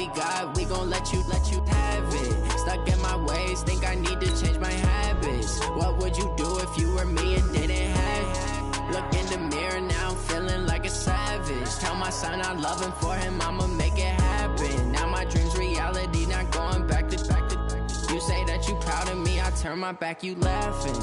me God, we gon' let you have it. Stuck in my ways, think I need to change my habits. What would you do if you were me and didn't have it? Look in the mirror now, I'm feeling like a savage. Tell my son I love him, for him I'ma make it happen. Now my dream's reality, not going back to. You say that you proud of me, I turn my back, you laughing.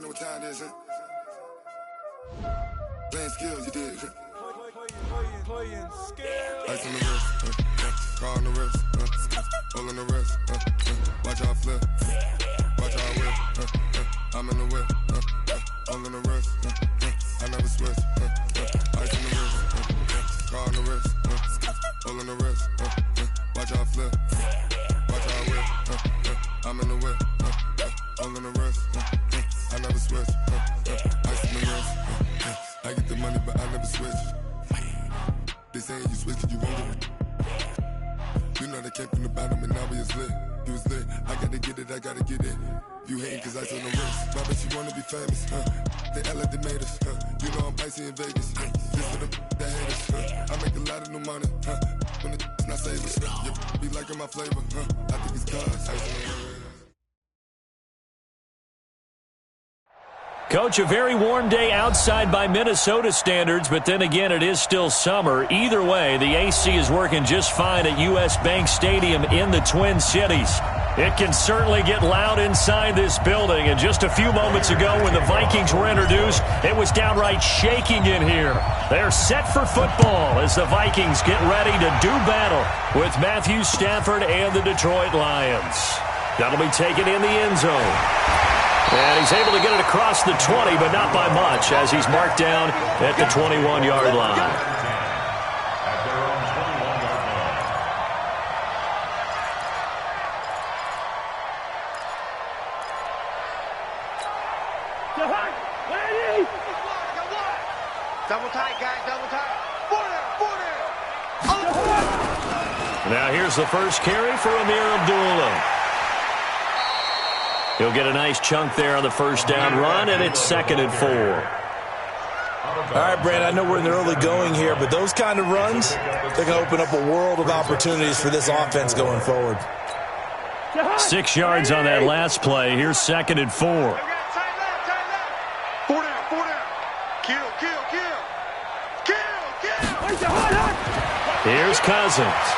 know what time it is, huh? Playing skills, you did. Playing skills. Ice on the wrist, car on the wrist, hole on the wrist, watch how I flip, watch how I whip, I'm in the whip, hole on the wrist, I never switch, ice on the wrist, car on the wrist, hole on the wrist, watch how I flip, watch how I whip, I'm in the whip, hole on the wrist, I never switch, ice on the wrist, I get the money but I never switch. They saying you switch and you won't do it. You know they came from the bottom and now we is lit. You was lit, I gotta get it, I gotta get it. You hating cause ice on the wrist. Why bet you wanna be famous, They act like they made us, You know I'm icy in Vegas, Just for the that hate us, I make a lot of new money, When it's not savers, you be liking my flavor, I think it's cause ice on the wrist. Coach, a very warm day outside by Minnesota standards, but then again, it is still summer. Either way, the AC is working just fine at U.S. Bank Stadium in the Twin Cities. It can certainly get loud inside this building, and just a few moments ago when the Vikings were introduced, it was downright shaking in here. They're set for football as the Vikings get ready to do battle with Matthew Stafford and the Detroit Lions. That'll be taken in the end zone. And he's able to get it across the 20, but not by much, as he's marked down at the 21-yard line. Double tight, guys, double tight. 40. Now here's the first carry for Amir Abdullah. He'll get a nice chunk there on the first down run, and it's 2nd and 4. All right, Brad, I know we're in the early going here, but those kind of runs, they're going to open up a world of opportunities for this offense going forward. 6 yards on that last play. Here's 2nd and 4. 4 down, 4 down. Kill. Here's Cousins.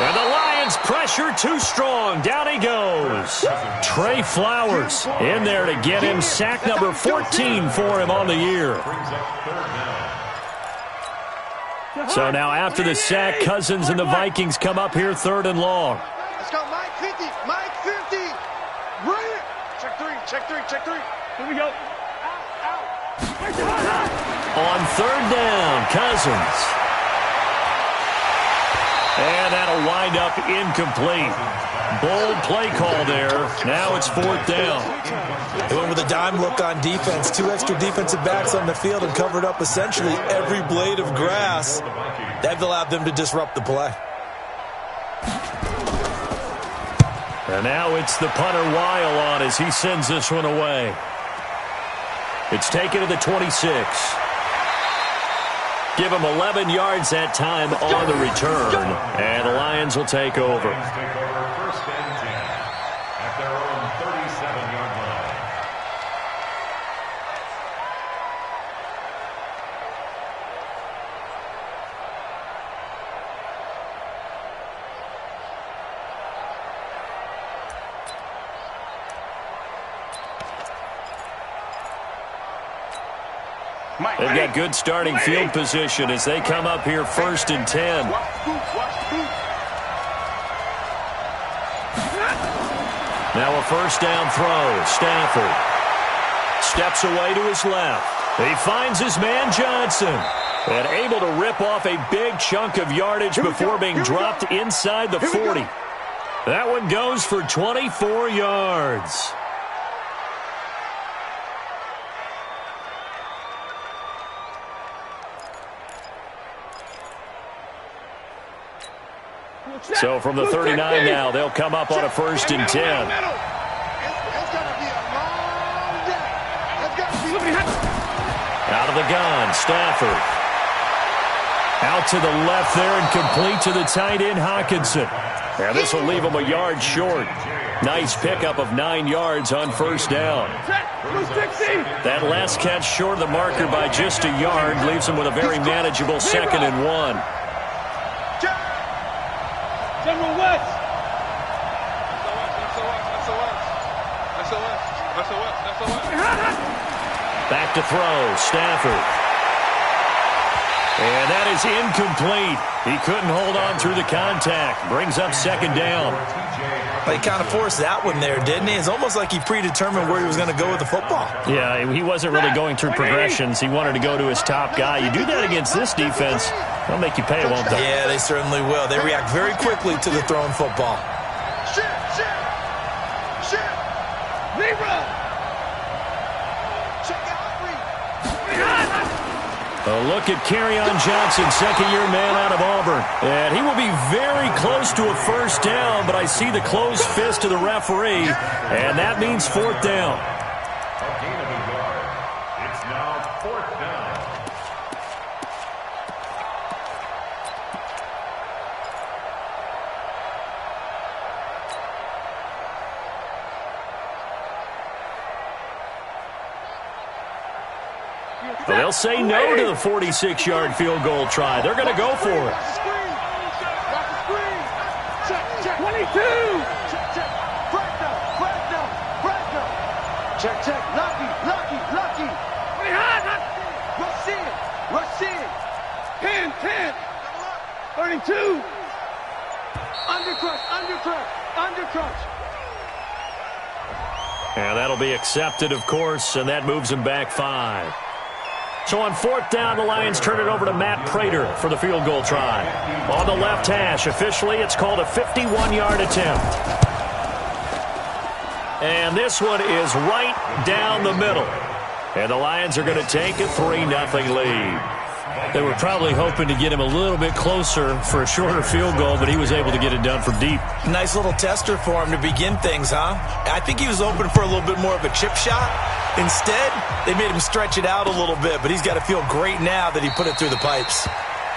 And the Lions pressure too strong. Down he goes. Trey Flowers in there to get him. Sack number 14 for him on the year. So now after the sack, Cousins and the Vikings come up here 3rd and long. Let's go, Mike 50. Mike 50. Bring it. Check three. Here we go. On 3rd down, Cousins. And that'll wind up incomplete. Bold play call there. Now it's 4th down. They went with a dime look on defense. 2 extra defensive backs on the field and covered up essentially every blade of grass. That allowed them to disrupt the play. And now it's the punter Weil on as he sends this one away. It's taken to the 26. Give him 11 yards that time on the return, and the Lions will take over. First and 10 at their own 37-yard line. They've got good starting field position as they come up here 1st and 10. Now a first down throw. Stafford steps away to his left. He finds his man Johnson and able to rip off a big chunk of yardage before being dropped inside the 40. That one goes for 24 yards. So from the 39 now, they'll come up on a 1st and 10. Out of the gun, Stafford. Out to the left there and complete to the tight end, Hawkinson. And this will leave him a yard short. Nice pickup of 9 yards on 1st down. That last catch short of the marker by just a yard leaves him with a very manageable 2nd and 1. General West. Back to throw, Stafford. And that is incomplete. He couldn't hold on through the contact. Brings up 2nd down. He kind of forced that one there, didn't he? It's almost like he predetermined where he was going to go with the football. Yeah, he wasn't really going through progressions. He wanted to go to his top guy. You do that against this defense, they'll make you pay, won't they? Yeah, they certainly will. They react very quickly to the thrown football. A look at Kerryon Johnson, 2nd-year man out of Auburn. And he will be very close to a 1st down, but I see the closed fist of the referee, and that means 4th down. A gain of a yard. It's now 4th down. Well, they'll say no to the 46-yard field goal try. They're going to go for it. 22. Check. Lucky. Rush in. 10. 32. Undercrush. And that'll be accepted, of course, and that moves him back 5. So on 4th down, the Lions turn it over to Matt Prater for the field goal try. On the left hash, officially, it's called a 51-yard attempt. And this one is right down the middle. And the Lions are going to take a 3-0 lead. They were probably hoping to get him a little bit closer for a shorter field goal, but he was able to get it done from deep. Nice little tester for him to begin things, huh? I think he was hoping for a little bit more of a chip shot. Instead, they made him stretch it out a little bit, but he's got to feel great now that he put it through the pipes.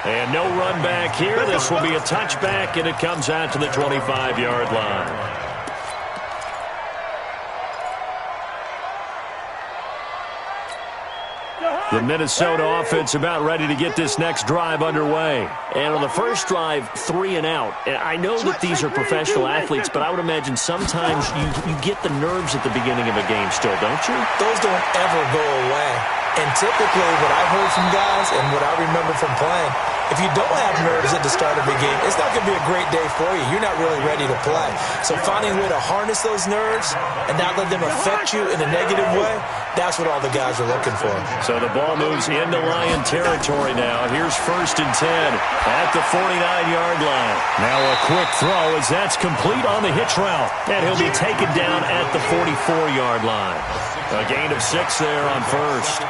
And no run back here. This will be a touchback, and it comes out to the 25-yard line. The Minnesota offense about ready to get this next drive underway. And on the first drive, 3 and out. And I know that these are professional athletes, but I would imagine sometimes you get the nerves at the beginning of a game still, don't you? Those don't ever go away. And typically what I've heard from guys and what I remember from playing, if you don't have nerves at the start of a game, it's not going to be a great day for you. You're not really ready to play. So finding a way to harness those nerves and not let them affect you in a negative way, that's what all the guys are looking for. So the ball moves into Lion territory now. Here's 1st and 10 at the 49-yard line. Now a quick throw as that's complete on the hitch route. And he'll be taken down at the 44-yard line. A gain of 6 there on 1st.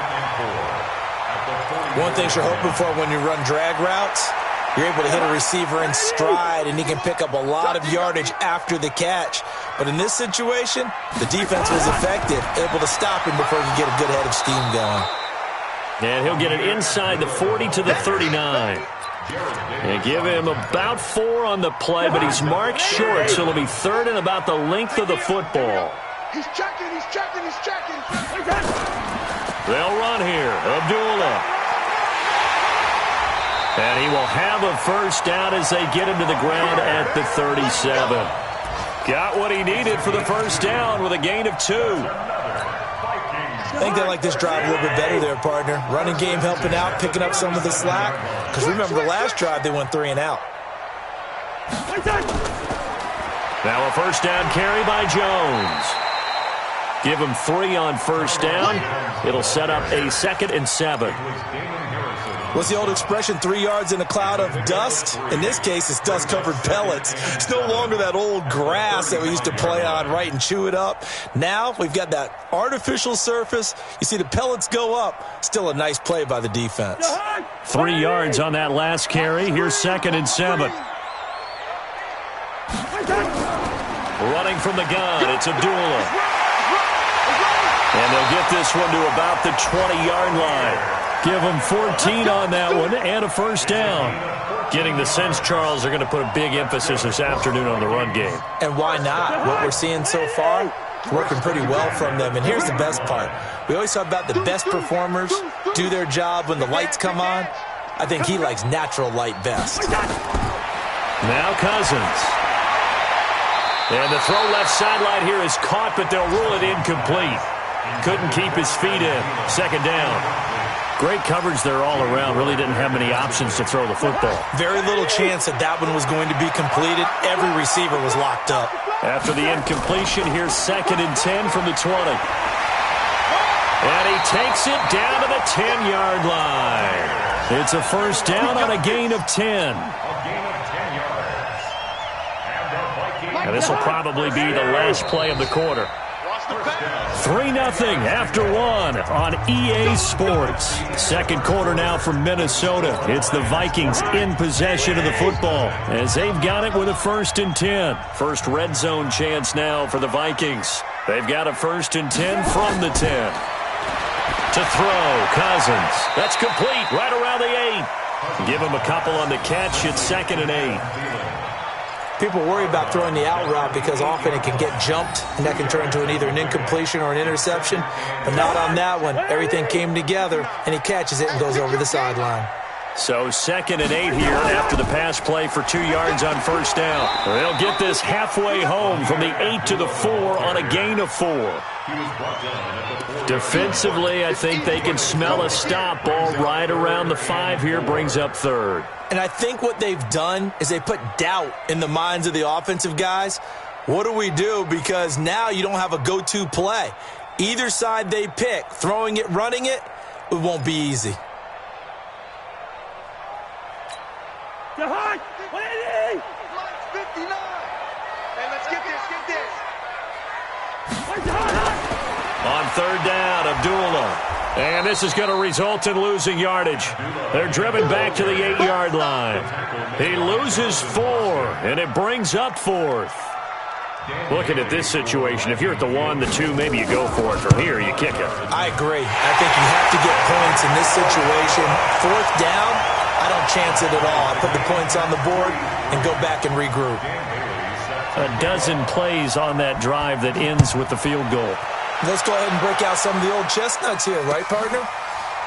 One thing you're hoping for when you run drag routes, you're able to hit a receiver in stride, and he can pick up a lot of yardage after the catch. But in this situation, the defense was effective, able to stop him before he could get a good head of steam going. And he'll get it inside the 40 to the 39. And give him about 4 on the play, but he's marked short, so it'll be 3rd and about the length of the football. He's checking. They'll run here. Abdullah. And he will have a 1st down as they get him to the ground at the 37. Got what he needed for the 1st down with a gain of 2. I think they like this drive a little bit better there, partner. Running game helping out, picking up some of the slack. Because remember, the last drive they went 3 and out. Now a 1st down carry by Jones. Give him 3 on 1st down. It'll set up a 2nd and 7. What's the old expression, 3 yards in a cloud of dust? In this case, it's dust-covered pellets. It's no longer that old grass that we used to play on, right, and chew it up. Now we've got that artificial surface. You see the pellets go up. Still a nice play by the defense. 3 yards on that last carry. Here's 2nd and 7. Running from the gun, it's Abdullah. And they'll get this one to about the 20-yard line. Give them 14 on that one and a first down. Getting the sense, Charles, they're going to put a big emphasis this afternoon on the run game. And why not? What we're seeing so far, working pretty well from them. And here's the best part. We always talk about the best performers do their job when the lights come on. I think he likes natural light best. Now Cousins. And the throw left sideline here is caught, but they'll rule it incomplete. Couldn't keep his feet in. Second down. Great coverage there all around. Really didn't have many options to throw the football. Very little chance that that one was going to be completed. Every receiver was locked up. After the incompletion, here's 2nd and 10 from the 20. And he takes it down to the 10-yard line. It's a first down on a gain of 10. And this will probably be the last play of the quarter. 3-0 after one on EA Sports. Second quarter now from Minnesota. It's the Vikings in possession of the football as they've got it with a 1st and 10. First red zone chance now for the Vikings. They've got a 1st and 10 from the 10. To throw, Cousins. That's complete right around the 8. Give him a couple on the catch. It's 2nd and 8. People worry about throwing the out route because often it can get jumped, and that can turn into either an incompletion or an interception. But not on that one. Everything came together, and he catches it and goes over the sideline. So 2nd and 8 here after the pass play for 2 yards on first down. They'll get this halfway home from the 8 to the 4 on a gain of 4. Defensively, I think they can smell a stop. Ball right around the 5 here, brings up 3rd. And I think what they've done is they put doubt in the minds of the offensive guys. What do we do? Because now you don't have a go-to play. Either side they pick, throwing it, running it, it won't be easy. Line 59. Hey, let's get this. On 3rd down, Abdullah. And this is going to result in losing yardage. They're driven back to the 8-yard line. He loses 4, and it brings up 4th. Looking at this situation, if you're at the 1, the 2, maybe you go for it. From here, you kick it. I agree. I think you have to get points in this situation. 4th down, I don't chance it at all. I put the points on the board and go back and regroup. A dozen plays on that drive that ends with the field goal. Let's go ahead and break out some of the old chestnuts here, right, partner?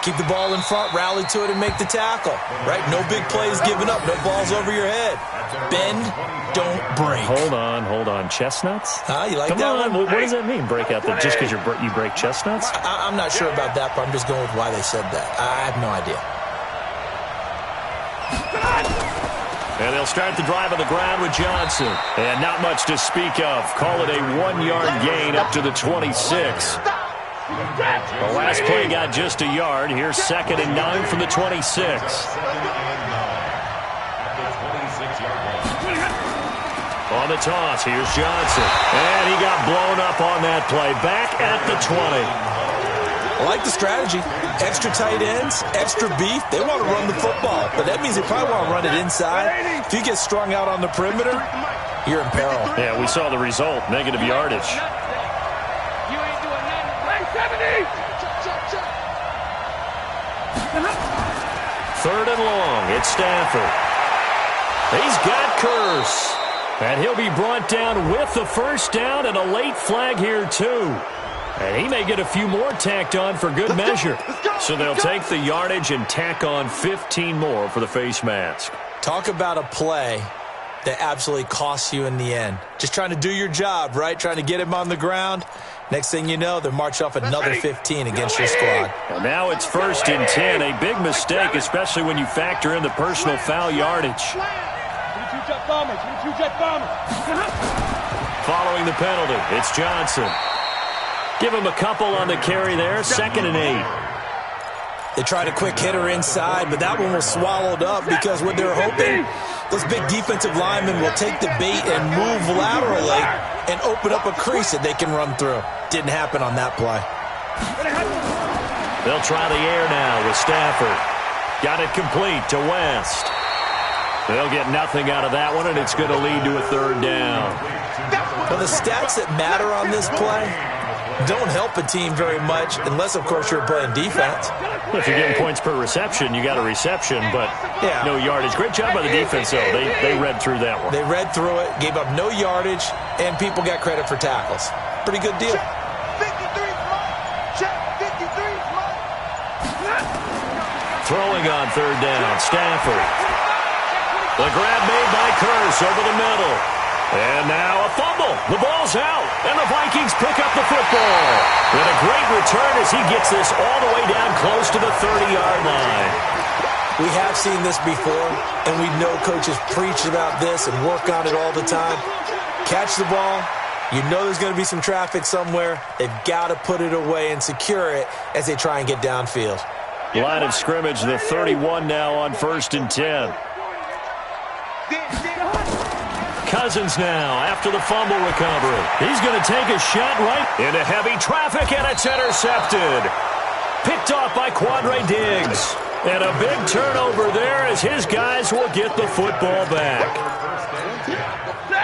Keep the ball in front, rally to it, and make the tackle, right? No big plays given up, no balls over your head. Bend, don't break. Hold on. Chestnuts? You like Come that on. one? What does that mean, break out that? Just because you break chestnuts? I'm not sure about that, but I'm just going with why they said that. I have no idea. And they'll start the drive on the ground with Johnson. And not much to speak of. Call it a 1-yard gain up to the 26. The last play got just a yard. Here's 2nd and 9 from the 26. On the toss, here's Johnson. And he got blown up on that play. Back at the 20. I like the strategy. Extra tight ends, extra beef. They want to run the football, but that means they probably want to run it inside. If you get strung out on the perimeter, you're in peril. Yeah, we saw the result. Negative yardage. You ain't doing nothing. 3rd and long. It's Stafford. He's got Curse. And he'll be brought down with the first down and a late flag here, too. And he may get a few more tacked on for good measure. So they'll take the yardage and tack on 15 more for the face mask. Talk about a play that absolutely costs you in the end. Just trying to do your job, right? Trying to get him on the ground. Next thing you know, they'll march off another 15 against your squad. And now it's 1st and 10. A big mistake, especially when you factor in the personal foul yardage. Following the penalty, it's Johnson. Give him a couple on the carry there. 2nd and 8. They tried a quick hitter inside, but that one was swallowed up because what they're hoping, those big defensive linemen will take the bait and move laterally and open up a crease that they can run through. Didn't happen on that play. They'll try the air now with Stafford. Got it complete to West. They'll get nothing out of that one, and it's going to lead to a third down. Well, the stats that matter on this play don't help a team very much unless, of course, you're playing defense. If you're getting points per reception, you got a reception, but no yardage. Great job by the defense, though. They read through that one. They read through it, gave up no yardage, and people got credit for tackles. Pretty good deal. Throwing on third down, Stafford. The grab made by Curse over the middle. And now a fumble. The ball's out, and the Vikings pick up the football. And a great return as he gets this all the way down close to the 30-yard line. We have seen this before, and we know coaches preach about this and work on it all the time. Catch the ball. You know there's going to be some traffic somewhere. They've got to put it away and secure it as they try and get downfield. Line of scrimmage, the 31 now on 1st and 10. Cousins now after the fumble recovery. He's going to take a shot right into heavy traffic, and it's intercepted. Picked off by Quandre Diggs. And a big turnover there as his guys will get the football back.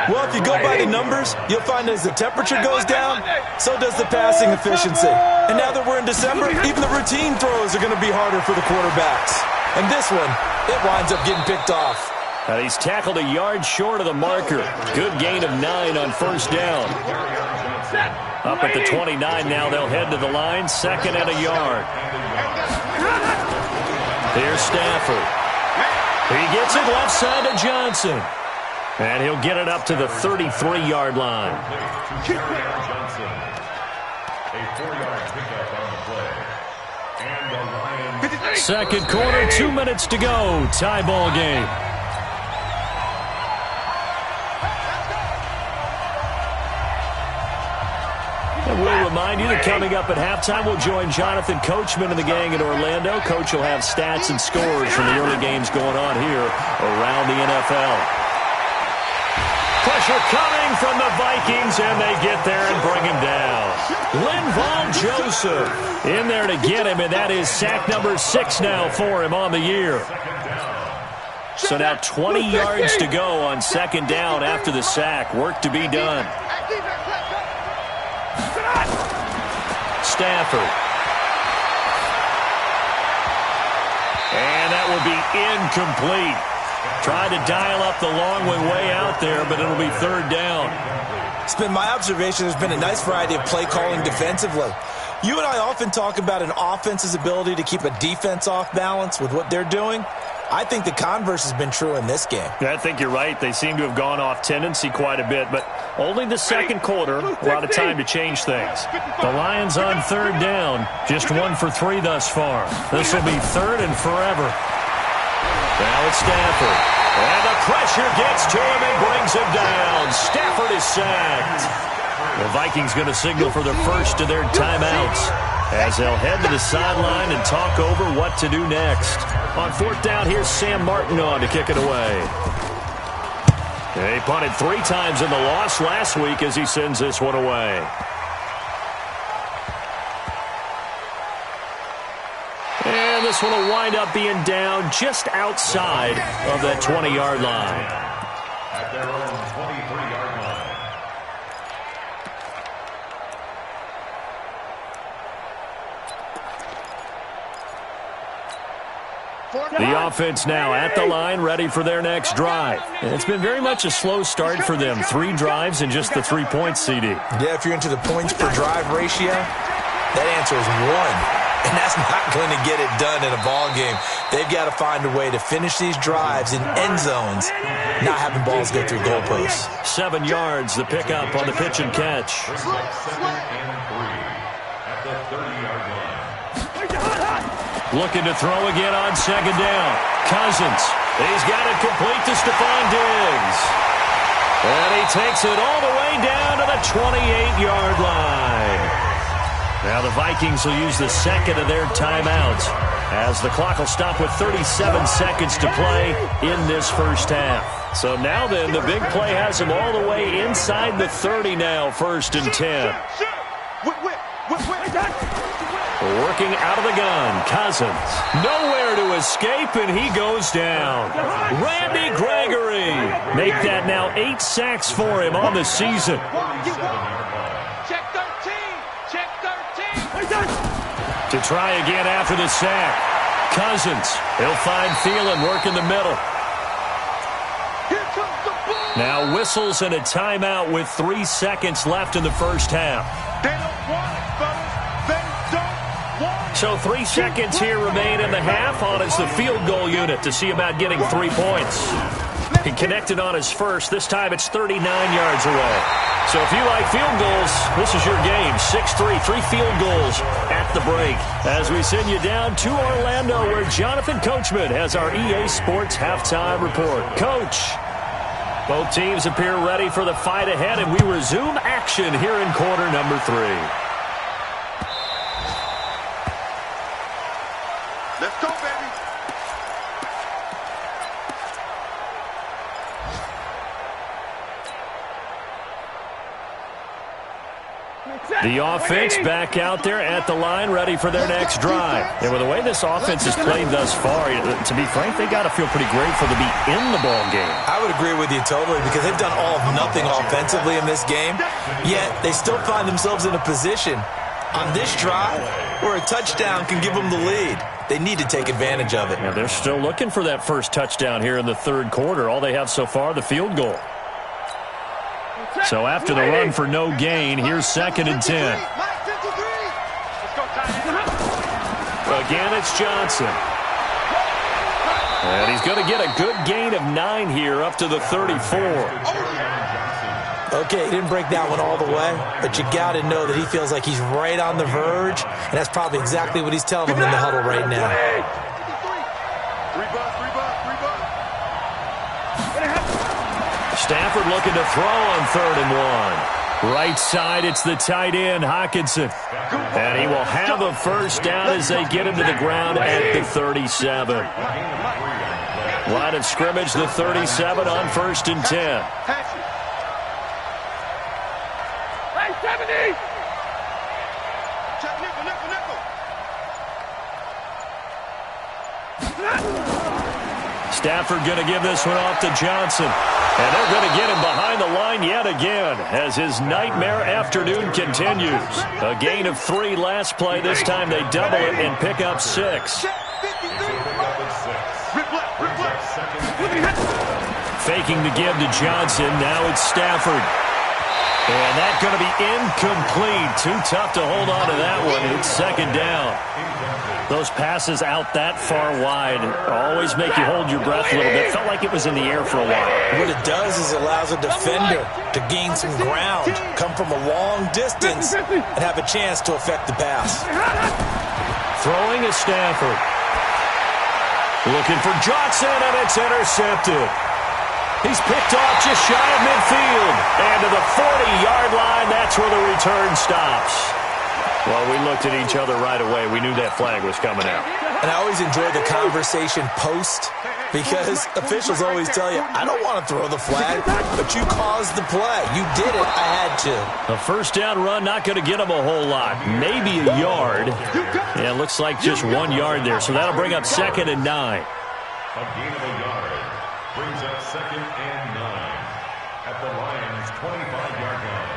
Well, if you go by the numbers, you'll find as the temperature goes down, so does the passing efficiency. And now that we're in December, even the routine throws are going to be harder for the quarterbacks. And this one, it winds up getting picked off. He's tackled a yard short of the marker. Good gain of 9 on 1st down. Up at the 29 now, they'll head to the line, 2nd and a yard. Here's Stafford. He gets it left side to Johnson. And he'll get it up to the 33-yard line. Second quarter, 2 minutes to go. Tie ball game. And we'll remind you that coming up at halftime, we'll join Jonathan Coachman and the gang in Orlando. Coach will have stats and scores from the early games going on here around the NFL. Pressure coming from the Vikings, and they get there and bring him down. Linval Joseph in there to get him, and that is sack number 6 now for him on the year. So now 20 yards to go on 2nd down after the sack. Work to be done. Stafford. And that will be incomplete. Tried to dial up the long way out there, but it'll be 3rd down. It's been my observation there's been a nice variety of play calling defensively. You and I often talk about an offense's ability to keep a defense off balance with what they're doing. I think the converse has been true in this game. I think you're right. They seem to have gone off tendency quite a bit, but only the 2nd quarter, a lot of time to change things. The Lions on 3rd down, just 1 for 3 thus far. This will be 3rd and forever. Now it's Stafford. And the pressure gets to him and brings him down. Stafford is sacked. The Vikings going to signal for their first of their timeouts as they'll head to the sideline and talk over what to do next. On 4th down, here's Sam Martin on to kick it away. He punted 3 times in the loss last week as he sends this one away. And this one will wind up being down just outside of that 20-yard line. At their own 23-yard line. The offense now at the line, ready for their next drive. And it's been very much a slow start for them. 3 drives and just the 3 points, CD. Yeah, if you're into the points per drive ratio, that answer is 1. And that's not going to get it done in a ball game. They've got to find a way to finish these drives in end zones, not having balls go through goalposts. 7 yards, the pickup on the pitch and catch. 2nd and 3 at the 30-yard line. Looking to throw again on 2nd down. Cousins. He's got it complete to Stephon Diggs. And he takes it all the way down to the 28-yard line. Now the Vikings will use the 2nd of their timeouts as the clock will stop with 37 seconds to play in this first half. So now then, the big play has them all the way inside the 30 now, 1st and 10. Working out of the gun, Cousins. Nowhere to escape, and he goes down. Randy Gregory. Make that now 8 sacks for him on the season. Check 13. Check 13. To try again after the sack. Cousins. He'll find Thielen work in the middle. Here comes the ball. Now whistles and a timeout with 3 seconds left in the first half. They don't want it, fellas. They don't want it. So 3 seconds here remain in the half. On is the field goal unit to see about getting 3 points. He connected on his first. This time it's 39 yards away. So if you like field goals, this is your game. 6-3, 3 field goals at the break. As we send you down to Orlando, where Jonathan Coachman has our EA Sports halftime report. Coach, both teams appear ready for the fight ahead, and we resume action here in quarter number 3. Let's go, baby. The offense back out there at the line, ready for their next drive. And with the way this offense has played thus far, to be frank, they got to feel pretty grateful to be in the ball game. I would agree with you totally, because they've done all of nothing offensively in this game, yet they still find themselves in a position on this drive where a touchdown can give them the lead. They need to take advantage of it. Yeah, they're still looking for that first touchdown here in the third quarter. All they have so far, the field goal. So after the run for no gain, here's 2nd and 10. Again, it's Johnson. And he's going to get a good gain of 9 here up to the 34. Okay, he didn't break that one all the way, but you got to know that he feels like he's right on the verge, and that's probably exactly what he's telling them in the huddle right now. Stafford looking to throw on 3rd and 1. Right side, it's the tight end, Hockenson. And he will have a first down as they get him to the ground at the 37. Line of scrimmage, the 37 on 1st and 10. Hey, 70! Stafford going to give this one off to Johnson. And they're going to get him behind the line yet again as his nightmare afternoon continues. A gain of 3 last play. This time they double it and pick up 6. Faking the give to Johnson. Now it's Stafford. And that's going to be incomplete. Too tough to hold on to that one. It's 2nd down. Those passes out that far wide always make you hold your breath a little bit. Felt like it was in the air for a while. What it does is it allows a defender to gain some ground, come from a long distance, and have a chance to affect the pass. Throwing is Stafford. Looking for Johnson, and it's intercepted. He's picked off just shy of midfield. And to the 40-yard line, that's where the return stops. Well, we looked at each other right away. We knew that flag was coming out. And I always enjoy the conversation post, because officials always tell you, I don't want to throw the flag, but you caused the play. You did it. I had to. A first down run, not going to get him a whole lot. Maybe a yard. Yeah, looks like just 1 yard there. So that'll bring up 2nd and 9. A gain of a yard brings up 2nd and 9 at the Lions' 25-yard line.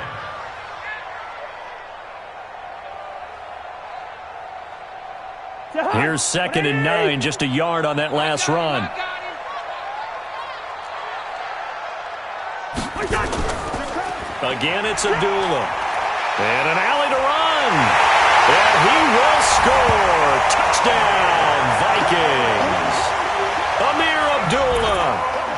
Here's 2nd and 9, just a yard on that last run. Again, it's Abdullah. And an alley to run. And he will score. Touchdown, Vikings. Amir Abdullah,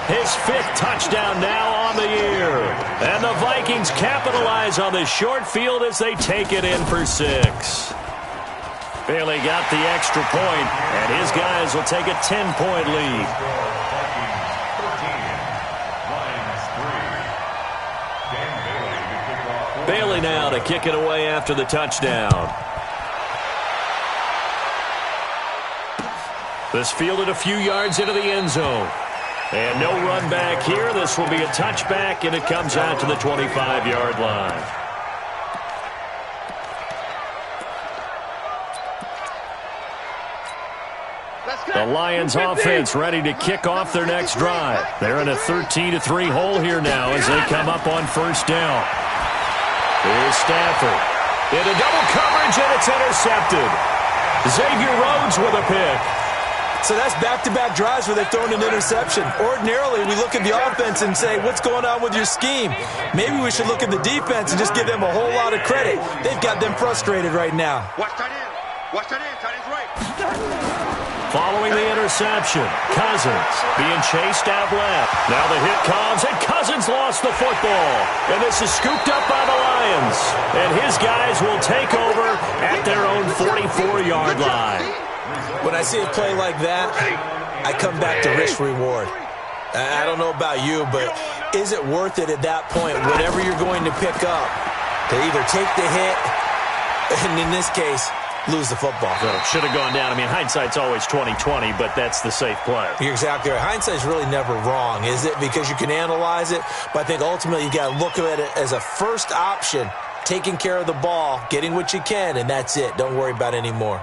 his 5th touchdown now on the year. And the Vikings capitalize on the short field as they take it in for 6. Bailey got the extra point, and his guys will take a 10-point lead. Bailey now to kick it away after the touchdown. This fielded a few yards into the end zone. And no run back here. This will be a touchback, and it comes out to the 25-yard line. The Lions offense ready to kick off their next drive. They're in a 13-3 hole here now as they come up on first down. Here's Stafford. Into double coverage, and it's intercepted. Xavier Rhodes with a pick. So that's back-to-back drives where they've thrown an interception. Ordinarily, we look at the offense and say, what's going on with your scheme? Maybe we should look at the defense and just give them a whole lot of credit. They've got them frustrated right now. Watch that in. Watch that in. Tight end's right. Following the interception, Cousins being chased out left. Now the hit comes, and Cousins lost the football. And this is scooped up by the Lions. And his guys will take over at their own 44-yard line. When I see a play like that, I come back to risk-reward. I don't know about you, but is it worth it at that point, whatever you're going to pick up, to either take the hit, and in this case, lose the football? Should have gone down. I mean, hindsight's always 20/20, but that's the safe play. You're exactly right. Hindsight's really never wrong, is it? Because you can analyze it, but I think ultimately you got to look at it as a first option, taking care of the ball, getting what you can, and that's it. Don't worry about any more.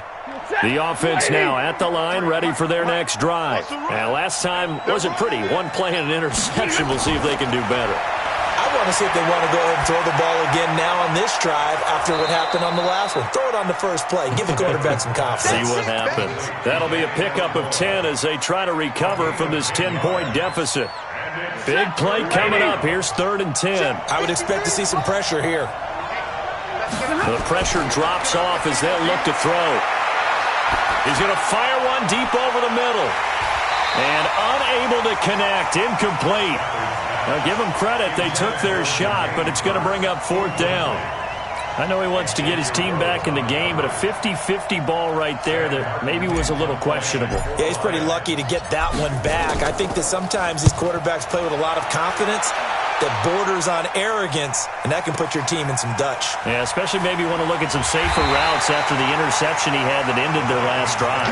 The offense now at the line, ready for their next drive. And last time wasn't pretty. One play and an interception. We'll see if they can do better. I want to see if they want to go ahead and throw the ball again now on this drive after what happened on the last one. Throw it on the first play. Give the quarterback some confidence. See what happens. That'll be a pickup of 10 as they try to recover from this 10-point deficit. Big play coming up. Here's 3rd and 10. I would expect to see some pressure here. The pressure drops off as they'll look to throw. He's going to fire one deep over the middle. And unable to connect. Incomplete. Now, give them credit. They took their shot, but it's going to bring up 4th down. I know he wants to get his team back in the game, but a 50-50 ball right there that maybe was a little questionable. Yeah, he's pretty lucky to get that one back. I think that sometimes these quarterbacks play with a lot of confidence that borders on arrogance, and that can put your team in some Dutch. Yeah, especially maybe want to look at some safer routes after the interception he had that ended their last drive.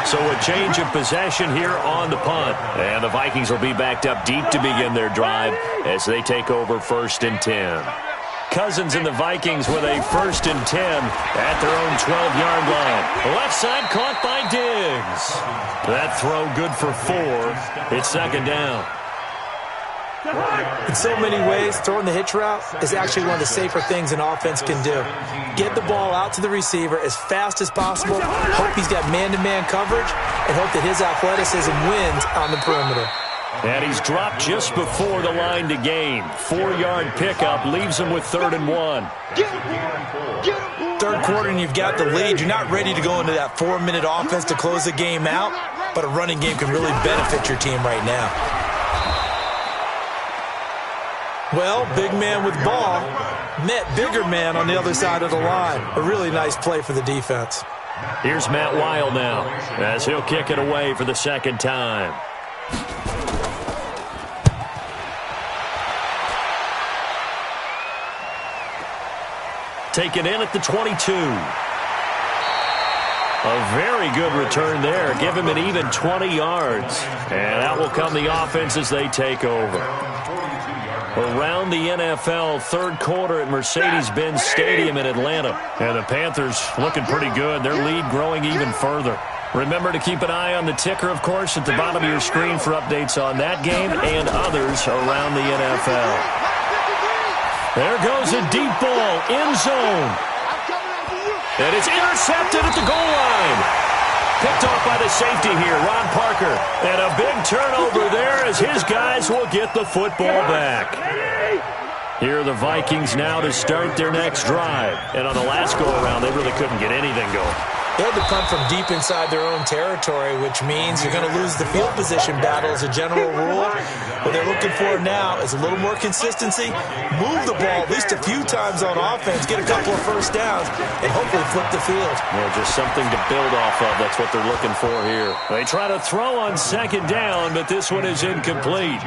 So a change of possession here on the punt. And the Vikings will be backed up deep to begin their drive as they take over 1st and 10. Cousins and the Vikings with a 1st and 10 at their own 12-yard line. Left side caught by Diggs. That throw good for 4. It's 2nd down. In so many ways, throwing the hitch route is actually one of the safer things an offense can do. Get the ball out to the receiver as fast as possible, hope he's got man-to-man coverage, and hope that his athleticism wins on the perimeter. And he's dropped just before the line to gain. 4-yard pickup leaves him with 3rd and 1. Third quarter and you've got the lead. You're not ready to go into that 4-minute offense to close the game out, but a running game can really benefit your team right now. Well, big man with ball met bigger man on the other side of the line. A really nice play for the defense. Here's Matt Weil now as he'll kick it away for the 2nd time. Taken in at the 22. A very good return there. Give him an even 20 yards. And out will come the offense as they take over. Around the NFL, 3rd quarter at Mercedes-Benz Stadium in Atlanta. And the Panthers looking pretty good. Their lead growing even further. Remember to keep an eye on the ticker, of course, at the bottom of your screen for updates on that game and others around the NFL. There goes a deep ball, end zone. And it's intercepted at the goal line. Picked off by the safety here, Ron Parker. And a big turnover there as his guys will get the football back. Here are the Vikings now to start their next drive. And on the last go-around, they really couldn't get anything going. They had to punt from deep inside their own territory, which means you're going to lose the field position battle as a general rule. What they're looking for now is a little more consistency, move the ball at least a few times on offense, get a couple of first downs, and hopefully flip the field. Yeah, just something to build off of. That's what they're looking for here. They try to throw on 2nd down, but this one is incomplete.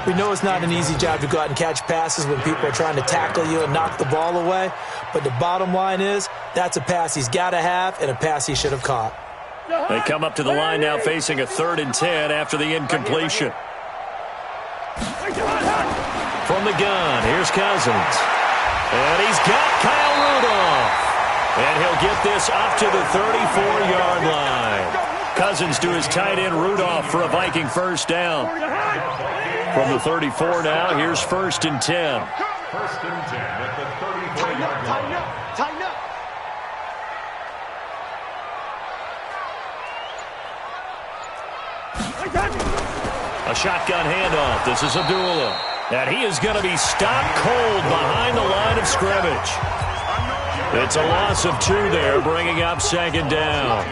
We know it's not an easy job to go out and catch passes when people are trying to tackle you and knock the ball away, but the bottom line is that's a pass he's got to have and a pass he should have caught. They come up to the line now facing a 3rd and 10 after the incompletion. From the gun, here's Cousins. And he's got Kyle Rudolph. And he'll get this up to the 34-yard line. Cousins to his tight end Rudolph for a Viking first down. From the 34 now, here's 1st and 10. 1st and 10 at the 34-yard line. Tighten up. A shotgun handoff. This is Abdullah. And he is going to be stopped cold behind the line of scrimmage. It's a loss of 2 there, bringing up 2nd down.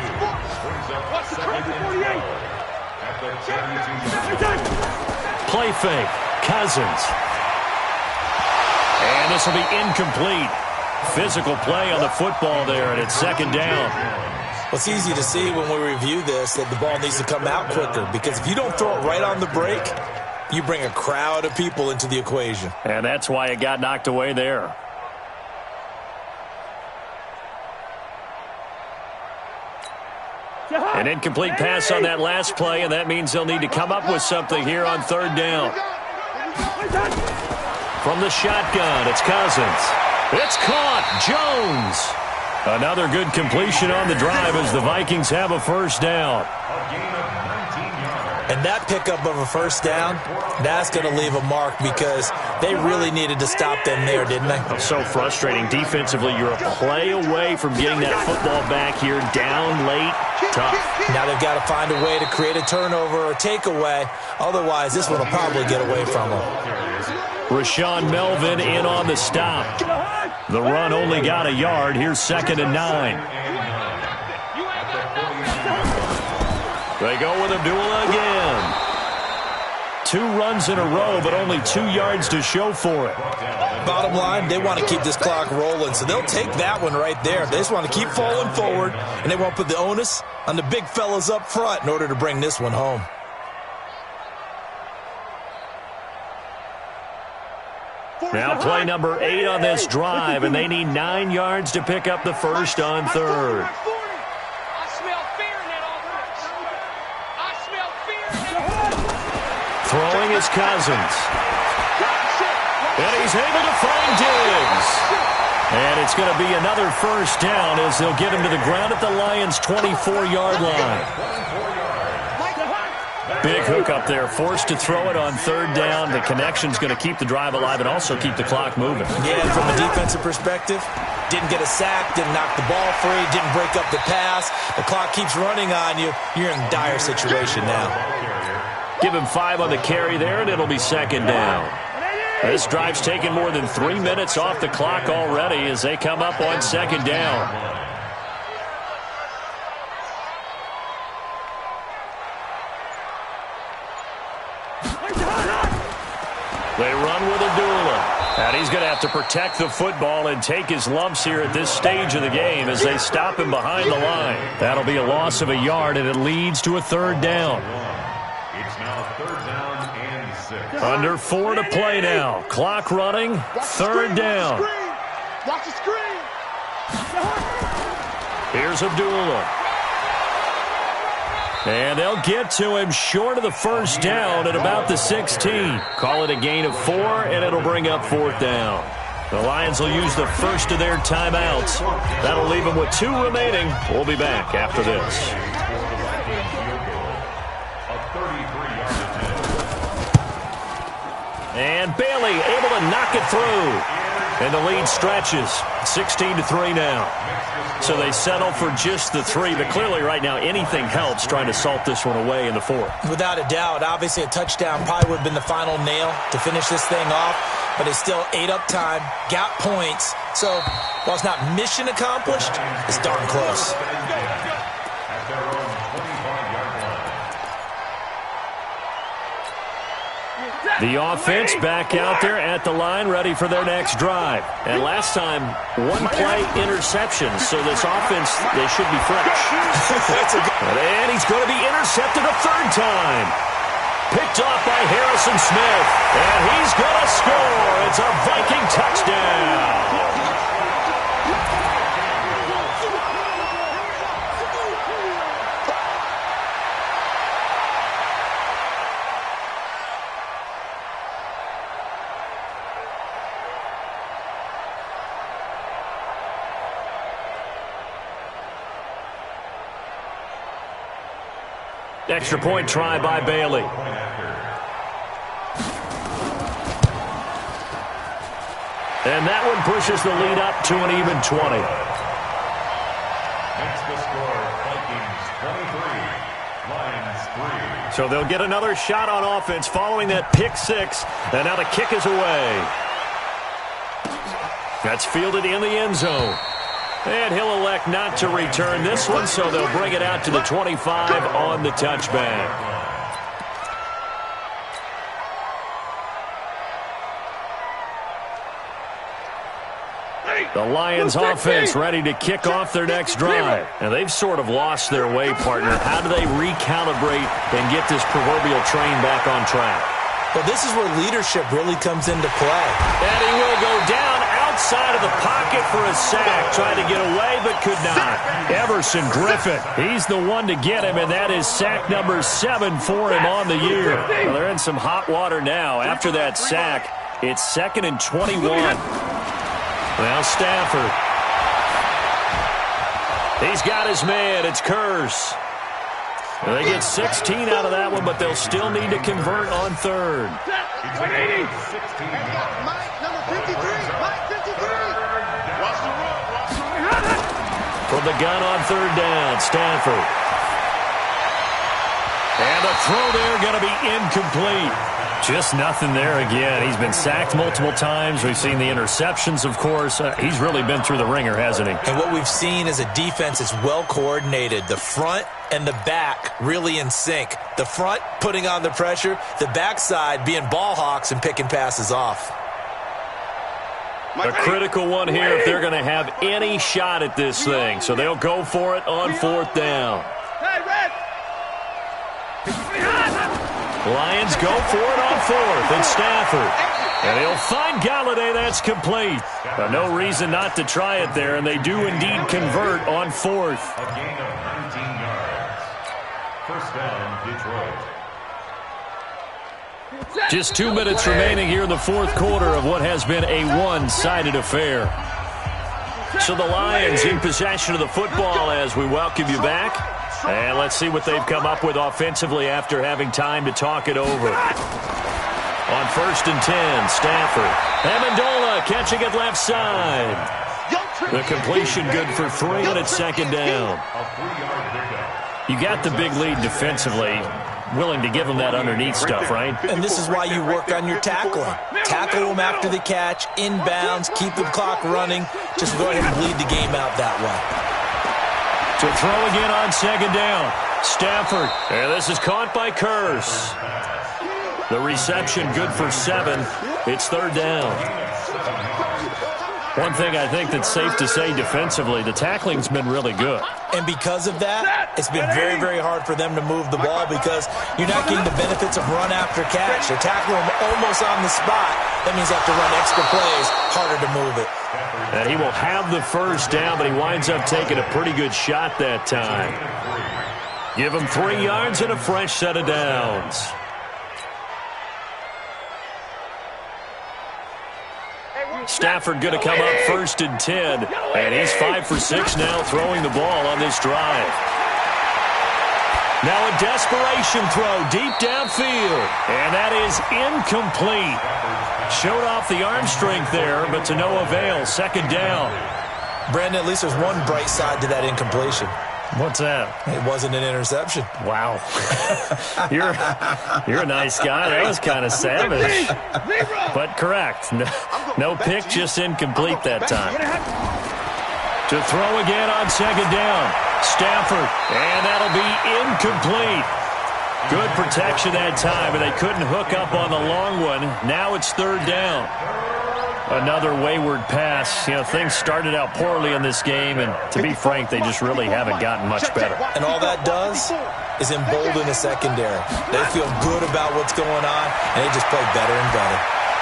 Play fake. Cousins. And this will be incomplete. Physical play on the football there, and it's 2nd down. Well, it's easy to see when we review this that the ball needs to come out quicker, because if you don't throw it right on the break, you bring a crowd of people into the equation. And that's why it got knocked away there. An incomplete pass on that last play, and that means they'll need to come up with something here on 3rd down. From the shotgun, it's Cousins. It's caught. Jones. Another good completion on the drive as the Vikings have a first down. And that pickup of a first down, that's going to leave a mark, because they really needed to stop them there, didn't they? So frustrating. Defensively, you're a play away from getting that football back here, down late. Tough. Now they've got to find a way to create a turnover or takeaway. Otherwise, this one will probably get away from them. Rashawn Melvin in on the stop. The run only got a yard. Here's 2nd and 9. They go with Abdullah again. 2 runs in a row, but only 2 yards to show for it. Bottom line, they want to keep this clock rolling, so they'll take that one right there. They just want to keep falling forward, and they want to put the onus on the big fellas up front in order to bring this one home. Now play number 8 on this drive, and they need 9 yards to pick up the first on 3rd. Throwing is Cousins. And he's able to find Diggs. And it's going to be another first down as they'll get him to the ground at the Lions' 24-yard line. Big hook up there, forced to throw it on 3rd down. The connection's going to keep the drive alive and also keep the clock moving. Yeah, and from a defensive perspective, didn't get a sack, didn't knock the ball free, didn't break up the pass. The clock keeps running on you. You're in a dire situation now. Give him 5 on the carry there, and it'll be 2nd down. This drive's taken more than 3 minutes off the clock already as they come up on 2nd down. They run with Abdullah. And he's going to have to protect the football and take his lumps here at this stage of the game as they stop him behind the line. That'll be a loss of a yard, and it leads to a 3rd down. It's now 3rd down and 6. Under 4 to play now. Clock running. 3rd down. Watch the screen. Here's Abdullah. And they'll get to him short of the first down at about the 16. Call it a gain of 4, and it'll bring up 4th down. The Lions will use the first of their timeouts. That'll leave them with 2 remaining. We'll be back after this. And Bailey able to knock it through. And the lead stretches. 16-3 now. So they settle for just the 3. But clearly right now anything helps trying to salt this one away in the 4th. Without a doubt. Obviously a touchdown probably would have been the final nail to finish this thing off. But it's still ate up time. Got points. So while it's not mission accomplished, it's darn close. The offense back out there at the line, ready for their next drive. And last time, 1 play interception, so this offense, they should be fresh. And he's going to be intercepted a 3rd time. Picked off by Harrison Smith, and he's going to score. It's a Viking touchdown. Extra point try by Bailey. And that one pushes the lead up to an even 20. Makes the score Vikings 23, Lions 3. So they'll get another shot on offense following that pick six. And now the kick is away. That's fielded in the end zone. And he'll elect not to return this one, so they'll bring it out to the 25 on the touchback. The Lions offense ready to kick off their next drive. And they've sort of lost their way, partner. How do they recalibrate and get this proverbial train back on track? Well, this is where leadership really comes into play. And he will go down outside of the pocket for a sack. Tried to get away, but could not. Everson Griffin, he's the one to get him, and that is sack number 7 for him on the year. Well, they're in some hot water now. After that sack, it's 2nd and 21. Well, Stafford. He's got his man. It's Curse. Well, they get 16 out of that one, but they'll still need to convert on third. Mike, number 53. Mike, 53. Watch the run. Watch the run. From the gun on third down, Stafford. And the throw there going to be incomplete. Just nothing there again. He's been sacked multiple times. We've seen the interceptions, of course. He's really been through the ringer, hasn't he? And what we've seen is a defense that's well coordinated. The front and the back really in sync. The front putting on the pressure. The backside being ball hawks and picking passes off. A critical one here if they're going to have any shot at this thing. So they'll go for it on 4th down. Hey, Red. Lions go for it on 4th. It's Stafford. And he'll find Galladay. That's complete. No reason not to try it there, and they do indeed convert on 4th. A gain of 19 yards. First down, Detroit. Just 2 minutes remaining here in the 4th quarter of what has been a one-sided affair. So the Lions in possession of the football as we welcome you back. And let's see what they've come up with offensively after having time to talk it over. On 1st and 10, Stafford. Amendola catching it left side. The completion good for 3, and it's 2nd down. You got the big lead defensively. Willing to give them that underneath stuff, right? And this is why you work on your tackling. Tackle them after the catch, inbounds, keep the clock running. Just go ahead and bleed the game out that way. To throw again on 2nd down. Stafford. And this is caught by Curse. The reception good for 7. It's 3rd down. One thing I think that's safe to say defensively, the tackling's been really good. And because of that, it's been very, very hard for them to move the ball because you're not getting the benefits of run after catch. They're tackling them almost on the spot. That means they have to run extra plays, harder to move it. And he will have the 1st down, but he winds up taking a pretty good shot that time. Give him 3 yards and a fresh set of downs. Stafford going to come up 1st and 10. And he's 5 for 6 now throwing the ball on this drive. Now a desperation throw deep downfield. And that is incomplete. Showed off the arm strength there, but to no avail. 2nd down. Brandon, at least there's one bright side to that incompletion. What's that? It wasn't an interception. Wow. You're a nice guy. That was kind of savage. But correct. No pick, just incomplete that time. To throw again on 2nd down. Stafford. And that'll be incomplete. Good protection that time, but they couldn't hook up on the long one. Now it's 3rd down. Another wayward pass. You know, things started out poorly in this game, and to be frank, they just really haven't gotten much better. And all that does is embolden the secondary. They feel good about what's going on, and they just play better and better.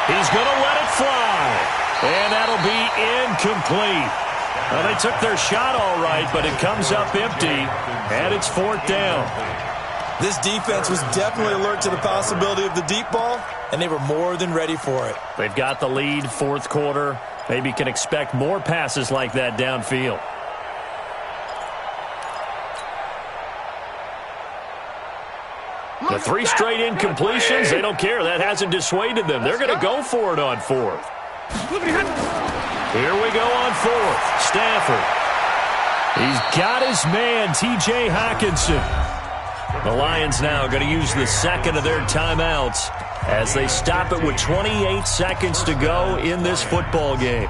He's going to let it fly, and that'll be incomplete. Well, they took their shot all right, but it comes up empty, and it's 4th down. This defense was definitely alert to the possibility of the deep ball, and they were more than ready for it. They've got the lead, 4th quarter. Maybe can expect more passes like that downfield. The 3 straight incompletions, they don't care. That hasn't dissuaded them. They're going to go for it on 4th. Here we go on 4th. Stafford. He's got his man, T.J. Hockenson. The Lions now going to use the second of their timeouts as they stop it with 28 seconds to go in this football game.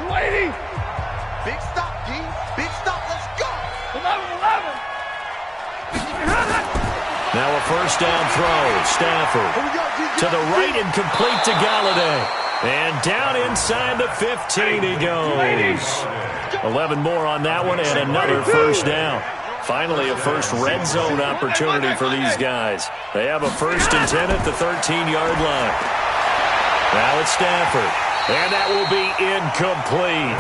Waiting. Big stop, D. Big stop. Let's go. 11. Now a first down throw. Stafford to the right and complete to Galladay. And down inside the 15 he goes. 11 more on that one and another first down. Finally a first red zone opportunity for these guys. They have a 1st and 10 at the 13-yard line. Now it's Stafford. And that will be incomplete.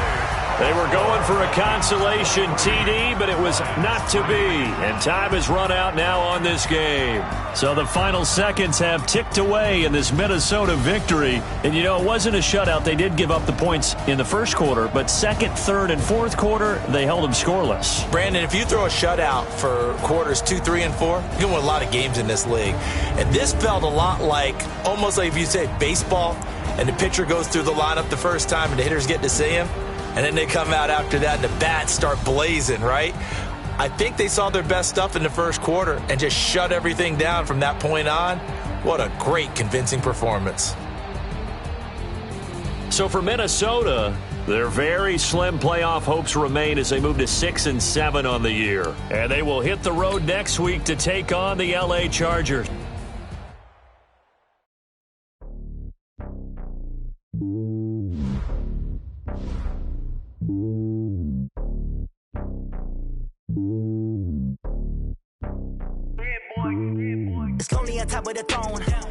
They were going for a consolation TD, but it was not to be. And time has run out now on this game. So the final seconds have ticked away in this Minnesota victory. And, you know, it wasn't a shutout. They did give up the points in the first quarter, but second, third, and fourth quarter, they held them scoreless. Brandon, if you throw a shutout for quarters 2, 3, and 4, you can win a lot of games in this league. And this felt a lot like, almost like if you say baseball, and the pitcher goes through the lineup the first time and the hitters get to see him, and then they come out after that and the bats start blazing, right? I think they saw their best stuff in the first quarter and just shut everything down from that point on. What a great, convincing performance. So for Minnesota, their very slim playoff hopes remain as they move to 6 and 7 on the year. And they will hit the road next week to take on the LA Chargers. It's lonely on top of the throne.